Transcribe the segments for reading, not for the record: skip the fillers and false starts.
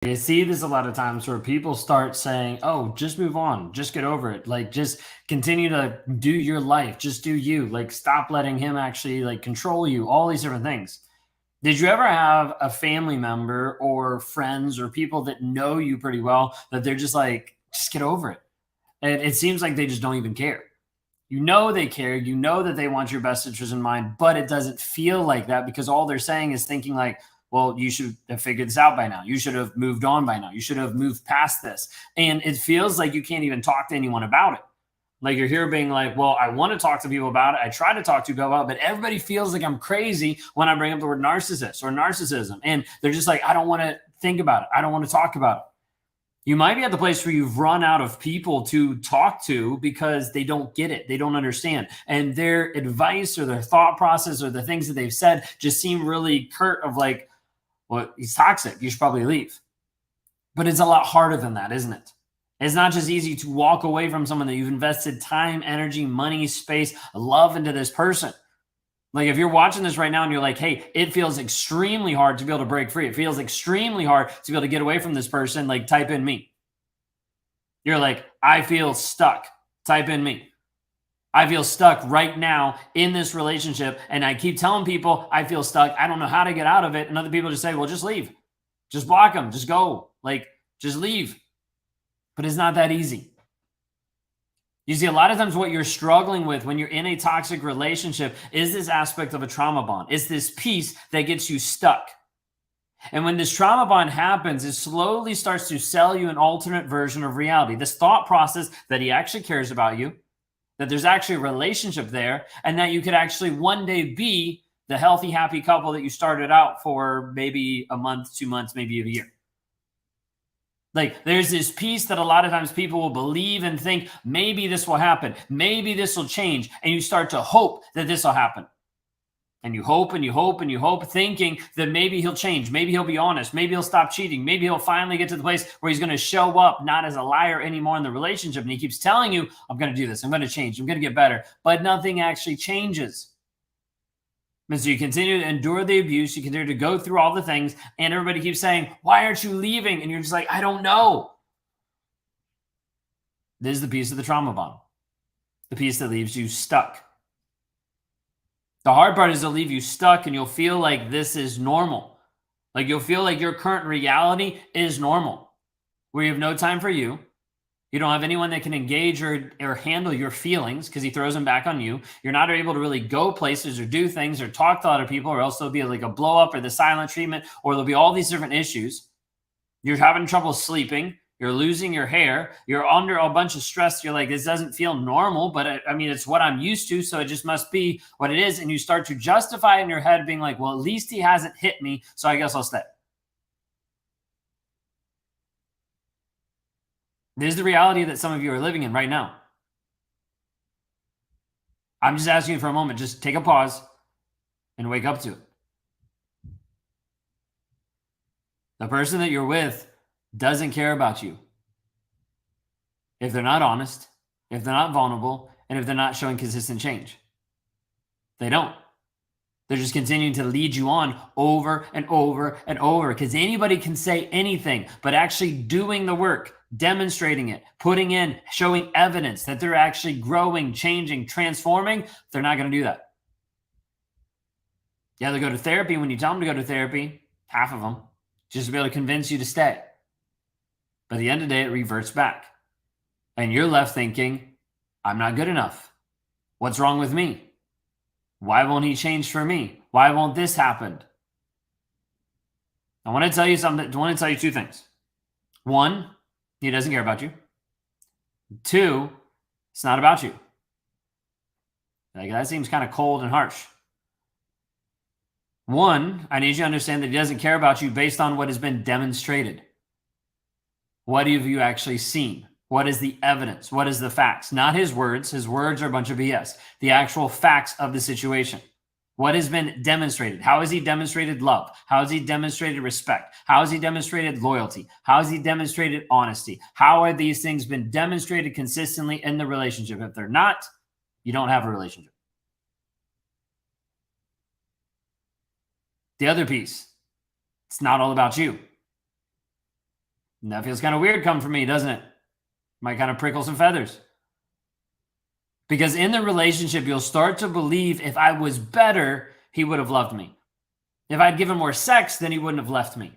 I see this a lot of times where people start saying, "Oh, just move on, just get over it. Like, just continue to do your life, just do you. Like, stop letting him actually like control you." All these different things. Did you ever have a family member or friends or people that know you pretty well that they're just like, "Just get over it," and it seems like they just don't even care. You know they care. You know that they want your best interest in mind, but it doesn't feel like that because all they're saying is thinking like, well, you should have figured this out by now. You should have moved on by now. You should have moved past this. And it feels like you can't even talk to anyone about it. Like you're here being like, well, I want to talk to people about it. I try to talk to people about it, but everybody feels like I'm crazy when I bring up the word narcissist or narcissism. And they're just like, I don't want to think about it. I don't want to talk about it. You might be at the place where you've run out of people to talk to because they don't get it. They don't understand. And their advice or their thought process or the things that they've said just seem really curt of like, well, he's toxic. You should probably leave. But it's a lot harder than that, isn't it? It's not just easy to walk away from someone that you've invested time, energy, money, space, love into this person. Like if you're watching this right now and you're like, hey, it feels extremely hard to be able to break free. It feels extremely hard to be able to get away from this person. Like type in me. You're like, I feel stuck. Type in me. I feel stuck right now in this relationship. And I keep telling people I feel stuck. I don't know how to get out of it. And other people just say, well, just leave. Just block them. Just go. Like, just leave. But it's not that easy. You see, a lot of times what you're struggling with when you're in a toxic relationship is this aspect of a trauma bond. It's this piece that gets you stuck. And when this trauma bond happens, it slowly starts to sell you an alternate version of reality. This thought process that he actually cares about you, that there's actually a relationship there, and that you could actually one day be the healthy, happy couple that you started out for maybe a month, 2 months, maybe a year. Like there's this piece that a lot of times people will believe and think maybe this will happen, maybe this will change, and you start to hope that this will happen. And you hope and you hope and you hope, thinking that maybe he'll change. Maybe he'll be honest. Maybe he'll stop cheating. Maybe he'll finally get to the place where he's going to show up not as a liar anymore in the relationship. And he keeps telling you, I'm going to do this. I'm going to change. I'm going to get better. But nothing actually changes. And so you continue to endure the abuse. You continue to go through all the things. And everybody keeps saying, why aren't you leaving? And you're just like, I don't know. This is the piece of the trauma bond. The piece that leaves you stuck. The hard part is to leave you stuck and you'll feel like this is normal. Like you'll feel like your current reality is normal, where you have no time for you. You don't have anyone that can engage or handle your feelings because he throws them back on you. You're not able to really go places or do things or talk to other people, or else there'll be like a blow up or the silent treatment, or there'll be all these different issues. You're having trouble sleeping. You're losing your hair. You're under a bunch of stress. You're like, this doesn't feel normal, but I mean, it's what I'm used to. So it just must be what it is. And you start to justify in your head being like, well, at least he hasn't hit me. So I guess I'll stay. This is the reality that some of you are living in right now. I'm just asking you for a moment, just take a pause and wake up to it. The person that you're with doesn't care about you if they're not honest, if they're not vulnerable, and if they're not showing consistent change. They don't. They're just continuing to lead you on over and over and over because anybody can say anything, but actually doing the work, demonstrating it, putting in, showing evidence that they're actually growing, changing, transforming, they're not going to do that. Yeah, they go to therapy. When you tell them to go to therapy, half of them, just to be able to convince you to stay. But at the end of the day, it reverts back. And you're left thinking, I'm not good enough. What's wrong with me? Why won't he change for me? Why won't this happen? I want to tell you something. I want to tell you two things. One, he doesn't care about you. Two, it's not about you. Like, that seems kind of cold and harsh. One, I need you to understand that he doesn't care about you based on what has been demonstrated. What have you actually seen? What is the evidence? What is the facts? Not his words. His words are a bunch of BS. The actual facts of the situation. What has been demonstrated? How has he demonstrated love? How has he demonstrated respect? How has he demonstrated loyalty? How has he demonstrated honesty? How are these things been demonstrated consistently in the relationship? If they're not, you don't have a relationship. The other piece, it's not all about you. And that feels kind of weird coming from me, doesn't it? Might kind of prickle some feathers. Because in the relationship, you'll start to believe if I was better, he would have loved me. If I'd given more sex, then he wouldn't have left me.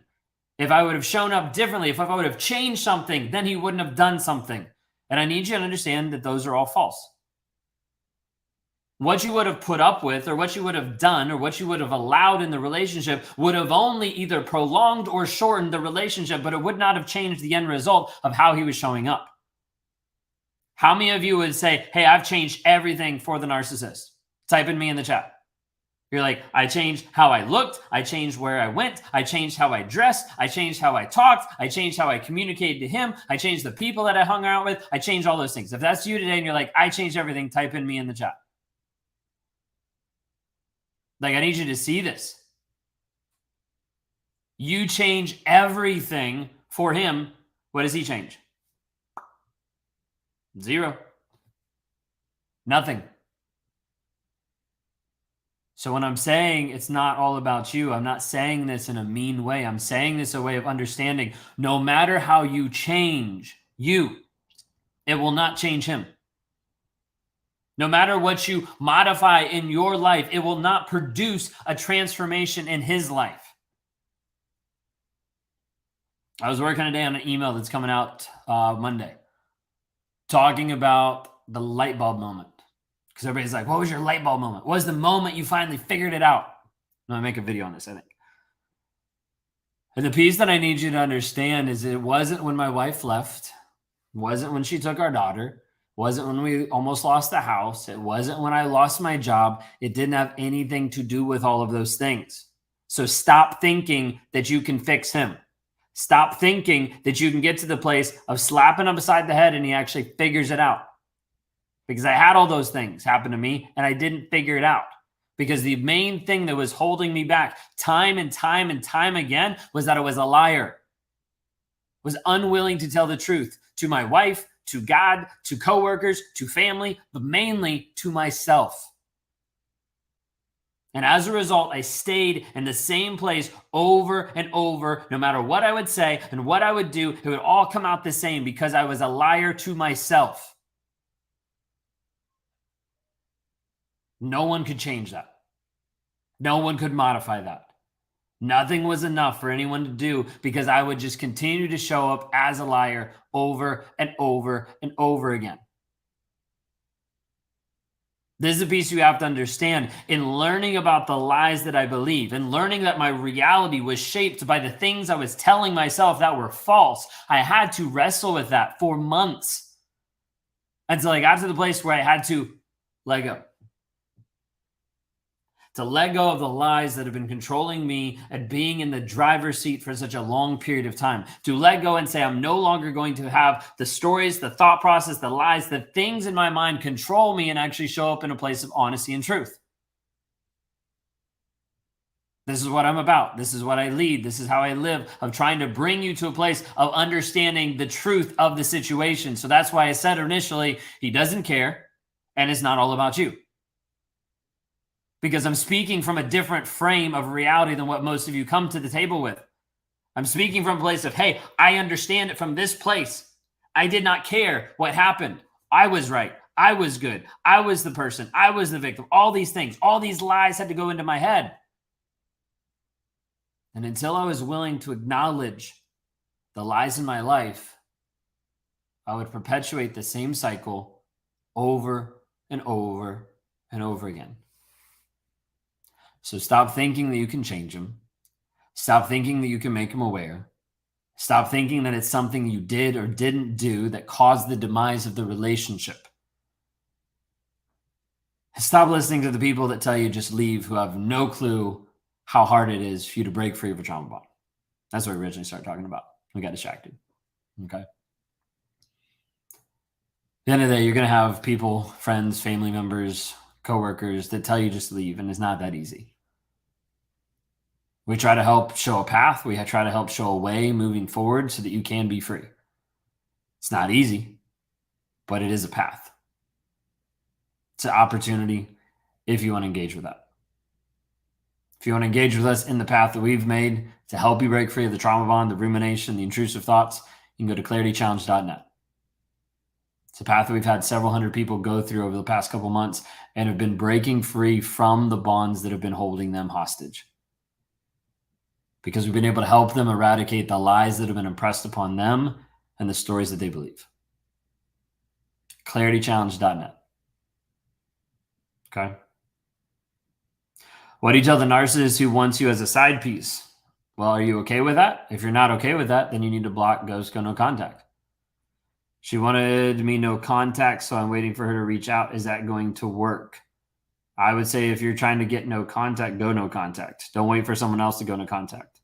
If I would have shown up differently, if I would have changed something, then he wouldn't have done something. And I need you to understand that those are all false. What you would have put up with, or what you would have done, or what you would have allowed in the relationship would have only either prolonged or shortened the relationship, but it would not have changed the end result of how he was showing up. How many of you would say, hey, I've changed everything for the narcissist? Type in me in the chat. You're like, I changed how I looked. I changed where I went. I changed how I dressed. I changed how I talked. I changed how I communicated to him. I changed the people that I hung out with. I changed all those things. If that's you today and you're like, I changed everything, type in me in the chat. Like, I need you to see this. You change everything for him. What does he change? Zero. Nothing. So when I'm saying it's not all about you, I'm not saying this in a mean way. I'm saying this a way of understanding. No matter how you change you, it will not change him. No matter what you modify in your life, it will not produce a transformation in his life. I was working today on an email that's coming out Monday, talking about the light bulb moment. Because everybody's like, what was your light bulb moment? What was the moment you finally figured it out? I'm going to make a video on this, I think. And the piece that I need you to understand is it wasn't when my wife left. It wasn't when she took our daughter. It wasn't when we almost lost the house. It wasn't when I lost my job. It didn't have anything to do with all of those things. So stop thinking that you can fix him. Stop thinking that you can get to the place of slapping him beside the head and he actually figures it out. Because I had all those things happen to me and I didn't figure it out. Because the main thing that was holding me back time and time and time again was that I was a liar. Was unwilling to tell the truth to my wife, to God, to coworkers, to family, but mainly to myself. And as a result, I stayed in the same place over and over. No matter what I would say and what I would do, it would all come out the same because I was a liar to myself. No one could change that. No one could modify that. Nothing was enough for anyone to do because I would just continue to show up as a liar over and over and over again. This is a piece you have to understand. In learning about the lies that I believe and learning that my reality was shaped by the things I was telling myself that were false, I had to wrestle with that for months until I got to the place where I had to let go. To let go of the lies that have been controlling me and being in the driver's seat for such a long period of time. To let go and say, I'm no longer going to have the stories, the thought process, the lies, the things in my mind control me and actually show up in a place of honesty and truth. This is what I'm about. This is what I lead. This is how I live. I'm trying to bring you to a place of understanding the truth of the situation. So that's why I said initially, he doesn't care and it's not all about you. Because I'm speaking from a different frame of reality than what most of you come to the table with. I'm speaking from a place of, hey, I understand it from this place. I did not care what happened. I was right. I was good. I was the person. I was the victim. All these things, all these lies had to go into my head. And until I was willing to acknowledge the lies in my life, I would perpetuate the same cycle over and over and over again. So stop thinking that you can change him. Stop thinking that you can make him aware. Stop thinking that it's something you did or didn't do that caused the demise of the relationship. Stop listening to the people that tell you just leave who have no clue how hard it is for you to break free of a trauma bond. That's what we originally started talking about. We got distracted. Okay. At the end of the day, you're going to have people, friends, family members, coworkers that tell you just leave, and it's not that easy. We try to help show a path. We try to help show a way moving forward so that you can be free. It's not easy, but it is a path. It's an opportunity if you want to engage with that. If you want to engage with us in the path that we've made to help you break free of the trauma bond, the rumination, the intrusive thoughts, you can go to claritychallenge.net. It's a path that we've had several hundred people go through over the past couple months and have been breaking free from the bonds that have been holding them hostage. Because we've been able to help them eradicate the lies that have been impressed upon them and the stories that they believe. claritychallenge.net. Okay. What do you tell the narcissist who wants you as a side piece? Well, are you okay with that? If you're not okay with that, then you need to block, ghost, go no contact. She wanted me no contact, so I'm waiting for her to reach out. Is that going to work? I would say if you're trying to get no contact, go no contact. Don't wait for someone else to go no contact.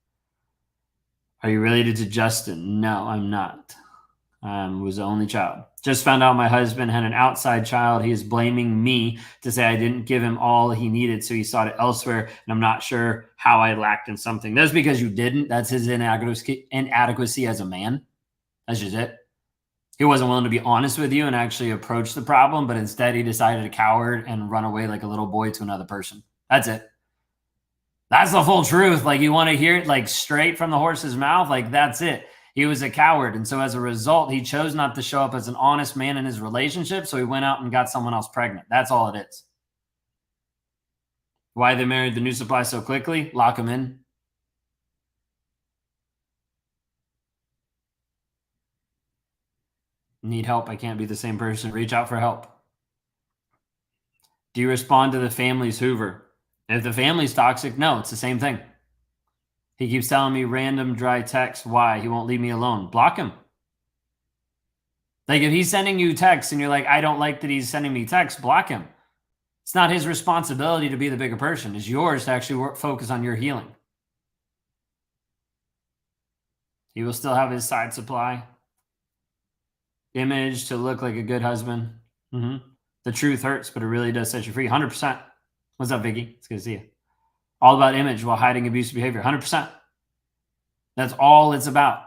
Are you related to Justin? No, I'm not. Was the only child. Just found out my husband had an outside child. He is blaming me to say I didn't give him all he needed, so he sought it elsewhere, and I'm not sure how I lacked in something. That's because you didn't. That's his inadequacy as a man. That's just it. He wasn't willing to be honest with you and actually approach the problem, but instead he decided to coward and run away like a little boy to another person. That's it. That's the full truth. Like, you want to hear it like straight from the horse's mouth? Like, that's it. He was a coward. And so as a result, he chose not to show up as an honest man in his relationship. So he went out and got someone else pregnant. That's all it is. Why they married the new supply so quickly? Lock them in. Need help? I can't be the same person. Reach out for help. Do you respond to the family's Hoover? If the family's toxic, no, it's the same thing. He keeps telling me random dry texts. Why? He won't leave me alone. Block him. Like, if he's sending you texts and you're like, I don't like that he's sending me texts, block him. It's not his responsibility to be the bigger person. It's yours to actually focus on your healing. He will still have his side supply. Image to look like a good husband. The truth hurts, but it really does set you free. 100%. What's up, Vicky? It's good to see you. All about image while hiding abusive behavior. 100%. That's all it's about.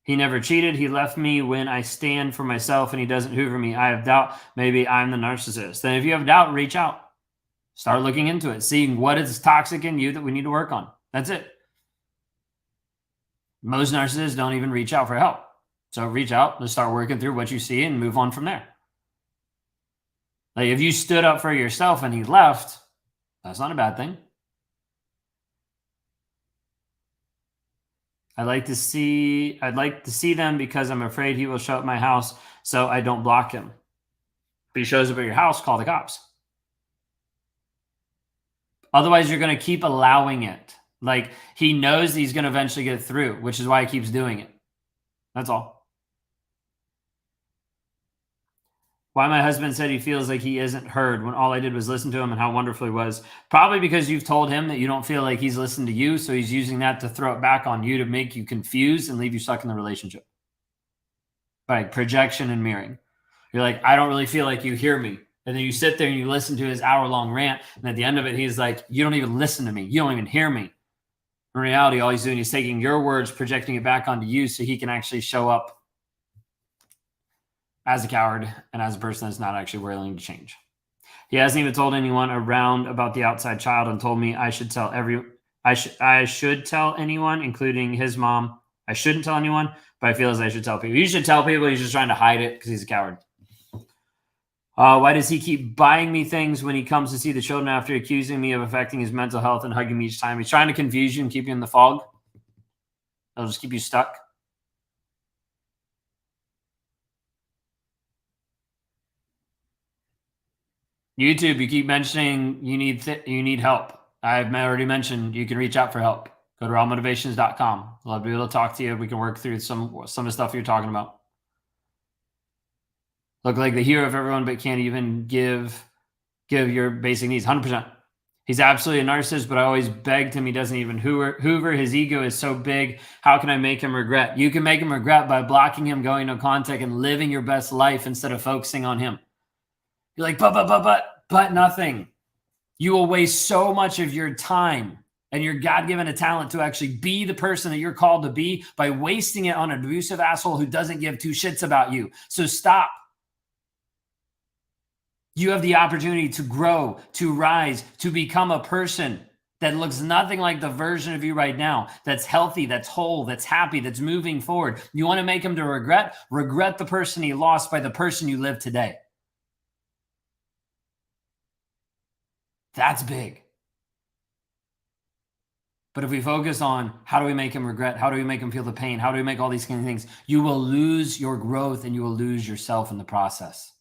He never cheated. He left me when I stand for myself and he doesn't hoover me. I have doubt. Maybe I'm the narcissist. Then if you have doubt, reach out. Start looking into it, seeing what is toxic in you that we need to work on. That's it. Most narcissists don't even reach out for help. So reach out, let's start working through what you see and move on from there. Like, if you stood up for yourself and he left, that's not a bad thing. I'd like to see them because I'm afraid he will show up at my house, so I don't block him. If he shows up at your house, call the cops. Otherwise, you're going to keep allowing it. Like, he knows he's going to eventually get through, which is why he keeps doing it. That's all. Why my husband said he feels like he isn't heard when all I did was listen to him and how wonderful he was. Probably because you've told him that you don't feel like he's listened to you, so he's using that to throw it back on you to make you confused and leave you stuck in the relationship. Like projection and mirroring. You're like, I don't really feel like you hear me. And then you sit there and you listen to his hour-long rant, and at the end of it, he's like, you don't even listen to me. You don't even hear me. In reality, all he's doing is taking your words, projecting it back onto you so he can actually show up as a coward and as a person that's not actually willing to change. He hasn't even told anyone around about the outside child and told me I should tell I should tell anyone, including his mom. I shouldn't tell anyone, but I feel as I should tell people. You should tell people. He's just trying to hide it because he's a coward. Why does he keep buying me things when he comes to see the children after accusing me of affecting his mental health and hugging me each time? He's trying to confuse you and keep you in the fog. It'll just keep you stuck. YouTube, you keep mentioning you need help. I've already mentioned you can reach out for help. Go to rawmotivations.com. Love to be able to talk to you. We can work through some of the stuff you're talking about. Look like the hero of everyone, but can't even give your basic needs. 100%. He's absolutely a narcissist, but I always begged him. He doesn't even hoover. His ego is so big. How can I make him regret? You can make him regret by blocking him, going no contact, and living your best life instead of focusing on him. You're like, but nothing. You will waste so much of your time and your God-given a talent to actually be the person that you're called to be by wasting it on an abusive asshole who doesn't give two shits about you. So stop. You have the opportunity to grow, to rise, to become a person that looks nothing like the version of you right now, that's healthy, that's whole, that's happy, that's moving forward. You want to make him to regret the person he lost by the person you live today. That's big. But if we focus on how do we make him regret, how do we make him feel the pain, how do we make all these kind of things, you will lose your growth and you will lose yourself in the process.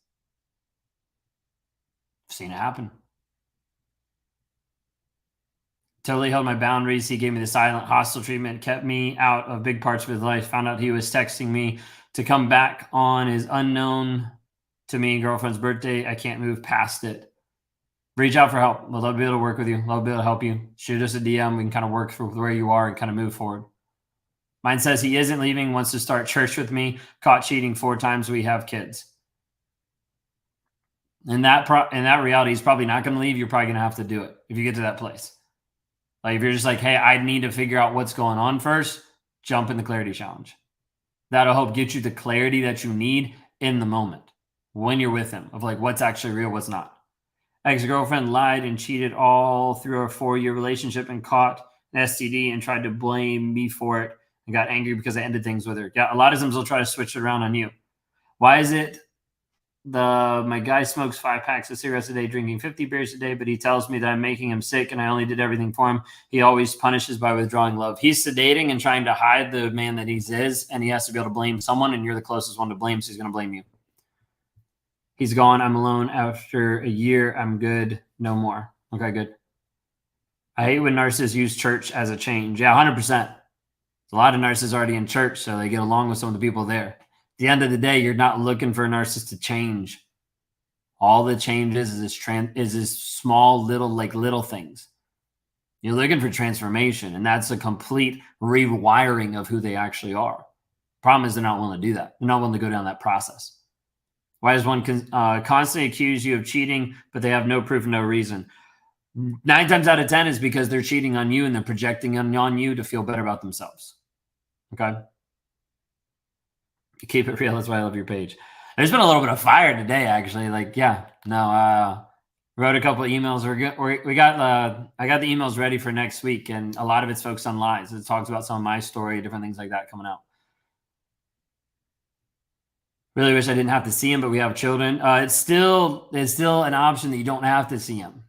I've seen it happen. Totally held my boundaries. He gave me the silent, hostile treatment, kept me out of big parts of his life. Found out he was texting me to come back on his unknown to me girlfriend's birthday. I can't move past it. Reach out for help. We'll love to be able to work with you. Love to be able to help you. Shoot us a DM. We can kind of work through where you are and kind of move forward. Mine says he isn't leaving, wants to start church with me. Caught cheating 4 times. We have kids. In that reality, he's probably not going to leave. You're probably going to have to do it if you get to that place. Like if you're just like, hey, I need to figure out what's going on first, jump in the clarity challenge. That'll help get you the clarity that you need in the moment when you're with him of like what's actually real, what's not. Ex-girlfriend lied and cheated all through our 4-year relationship and caught an STD and tried to blame me for it and got angry because I ended things with her. Yeah, a lot of times they'll try to switch it around on you. Why is it my guy smokes 5 packs of cigarettes a day, drinking 50 beers a day, but he tells me that I'm making him sick and I only did everything for him. He always punishes by withdrawing love. He's sedating and trying to hide the man that he is, and he has to be able to blame someone, and you're the closest one to blame, so he's going to blame you. He's gone. I'm alone after a year. I'm good. No more. Okay, good. I hate when narcissists use church as a change. Yeah, 100%. A lot of narcissists already in church, so they get along with some of the people there. At the end of the day, you're not looking for a narcissist to change. All the changes is this small little things. You're looking for transformation, and that's a complete rewiring of who they actually are. Problem is they're not willing to do that. They're not willing to go down that process. Why does one constantly accuse you of cheating, but they have no proof, no reason? 9 times out of 10 is because they're cheating on you and they're projecting on you to feel better about themselves. Okay? Keep it real. That's why I love your page. There's been a little bit of fire today, actually. Like, yeah, no, wrote a couple of emails. I got the emails ready for next week, and a lot of it's focused on lies. It talks about some of my story, different things like that coming out. Really wish I didn't have to see him, but we have children. It's still an option that you don't have to see him.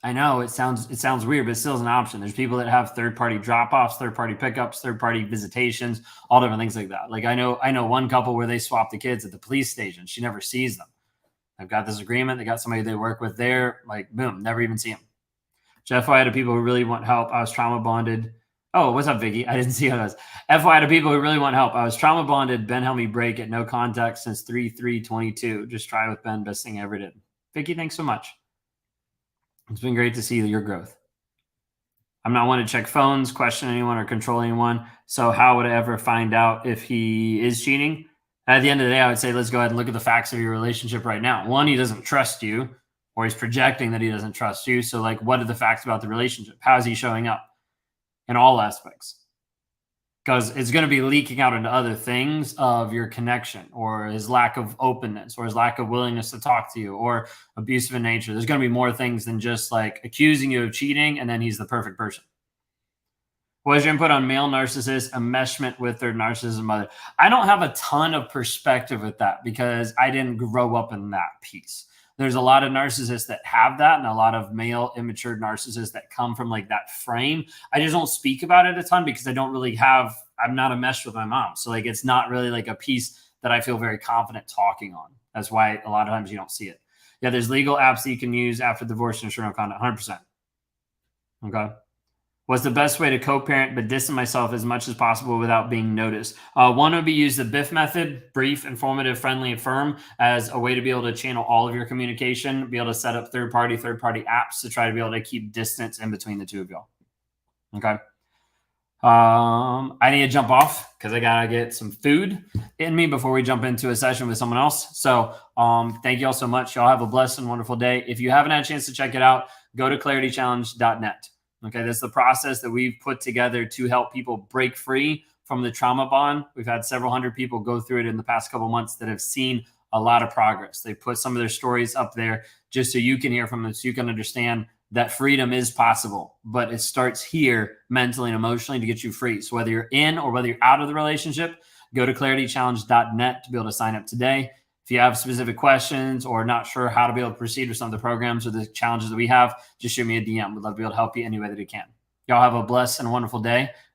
I know it sounds weird, but it still is an option. There's people that have third-party drop-offs, third-party pickups, third-party visitations, all different things like that. Like I know one couple where they swap the kids at the police station. She never sees them. They've got this agreement. They got somebody they work with there. Like boom, never even see them. FYI to people who really want help. I was trauma bonded. Oh, what's up, Vicky? I didn't see how that was. FYI to people who really want help. I was trauma bonded. Ben helped me break it. No contact since 3/3/22. Just try with Ben. Best thing I ever did. Vicky, thanks so much. It's been great to see your growth. I'm not one to check phones, question anyone, or control anyone. So how would I ever find out if he is cheating? At the end of the day, I would say, let's go ahead and look at the facts of your relationship right now. One, he doesn't trust you, or he's projecting that he doesn't trust you. So like, what are the facts about the relationship? How is he showing up in all aspects? Because it's going to be leaking out into other things of your connection or his lack of openness or his lack of willingness to talk to you or abusive in nature. There's going to be more things than just like accusing you of cheating and then he's the perfect person. What is your input on male narcissists enmeshment with their narcissism mother? I don't have a ton of perspective with that because I didn't grow up in that piece. There's a lot of narcissists that have that and a lot of male immature narcissists that come from like that frame. I just don't speak about it a ton because I don't really have, I'm not enmeshed with my mom. So like, it's not really like a piece that I feel very confident talking on. That's why a lot of times you don't see it. Yeah, there's legal apps that you can use after divorce to ensure no contact, 100%. Okay. What's the best way to co-parent but distance myself as much as possible without being noticed? One would be use the BIF method, brief, informative, friendly, and firm, as a way to be able to channel all of your communication, be able to set up third-party apps to try to be able to keep distance in between the two of y'all. Okay. I need to jump off because I gotta get some food in me before we jump into a session with someone else. So thank you all so much. Y'all have a blessed and wonderful day. If you haven't had a chance to check it out, go to claritychallenge.net. Okay, that's the process that we've put together to help people break free from the trauma bond. We've had several hundred people go through it in the past couple months that have seen a lot of progress. They put some of their stories up there just so you can hear from them, so you can understand that freedom is possible, but it starts here mentally and emotionally to get you free. So whether you're in or whether you're out of the relationship, go to claritychallenge.net to be able to sign up today. If you have specific questions or not sure how to be able to proceed with some of the programs or the challenges that we have, just shoot me a DM. We'd love to be able to help you any way that we can. Y'all have a blessed and wonderful day.